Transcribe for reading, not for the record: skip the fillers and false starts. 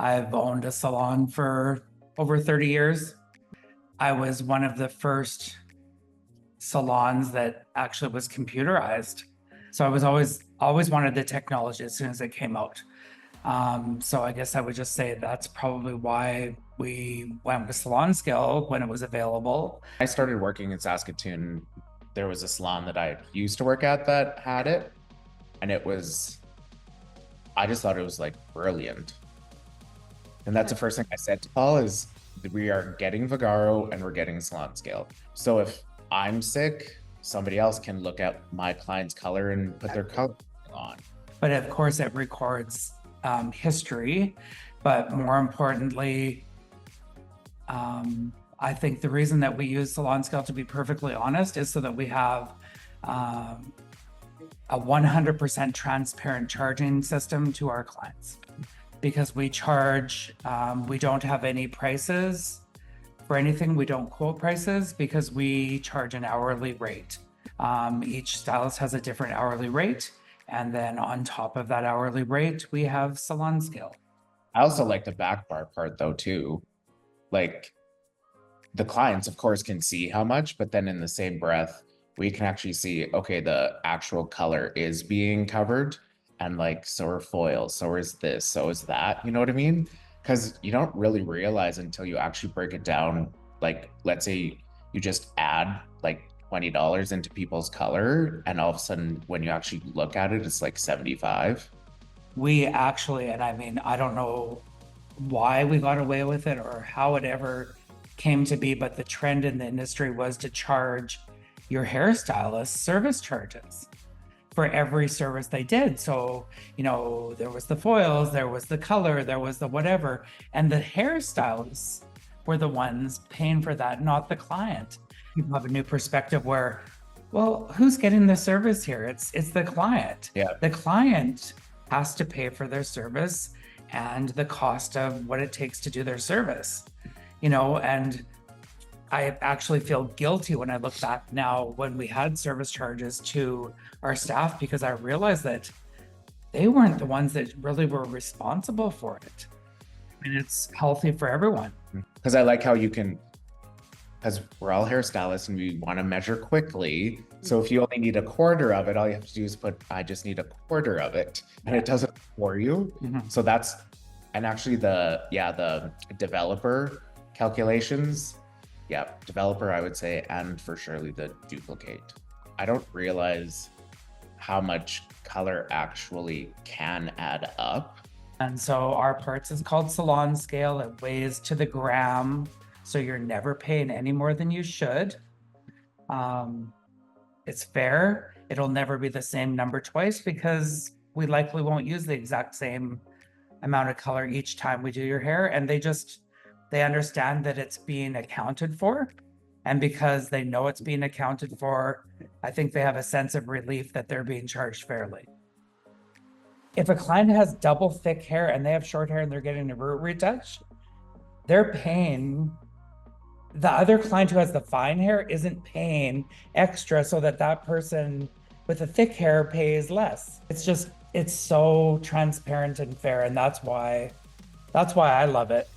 I've owned a salon for over 30 years. I was one of the first salons that actually was computerized. So I was always wanted the technology as soon as it came out. So I guess I would just say that's probably why we went with SalonScale when it was available. I started working in Saskatoon. There was a salon that I used to work at that had it. And I just thought it was like brilliant. And that's the first thing I said to Paul is that we are getting Vagaro and we're getting SalonScale. So if I'm sick, somebody else can look at my client's color and put their color on. But of course it records history, but more importantly, I think the reason that we use SalonScale, to be perfectly honest, is so that we have a 100% transparent charging system to our clients. Because we charge, we don't have any prices for anything. We don't quote prices because we charge an hourly rate. Each stylist has a different hourly rate. And then on top of that hourly rate, we have SalonScale. I also like the back bar part though, too. Like the clients, of course, can see how much, but then in the same breath, we can actually see, okay, the actual color is being covered. And like, so are foils, so is this, so is that, you know what I mean? Because you don't really realize until you actually break it down. Like, let's say you just add like $20 into people's color, and all of a sudden, when you actually look at it, it's like 75. We actually, and I mean, I don't know why we got away with it or how it ever came to be, but the trend in the industry was to charge your hairstylist service charges for every service they did. So, you know, there was the foils, there was the color, there was the whatever, and the hairstylists were the ones paying for that, not the client. People have a new perspective where, well, who's getting the service here? It's the client. Yeah. The client has to pay for their service and the cost of what it takes to do their service, you know, and I actually feel guilty when I look back now when we had service charges to our staff, because I realized that they weren't the ones that really were responsible for it. And it's healthy for everyone. Because I like how you can, because we're all hairstylists and we want to measure quickly. So if you only need a quarter of it, all you have to do is put, I just need a quarter of it, and it does it for you. So that's, and actually the developer calculations, developer, I would say, and for surely the duplicate. I don't realize how much color actually can add up. And so our parts is called SalonScale. It weighs to the gram. So you're never paying any more than you should. It's fair. It'll never be the same number twice because we likely won't use the exact same amount of color each time we do your hair. And they understand that it's being accounted for. And because they know it's being accounted for, I think they have a sense of relief that they're being charged fairly. If a client has double thick hair and they have short hair and they're getting a root retouch, they're paying. The other client who has the fine hair isn't paying extra so that person with the thick hair pays less. It's so transparent and fair. And that's why I love it.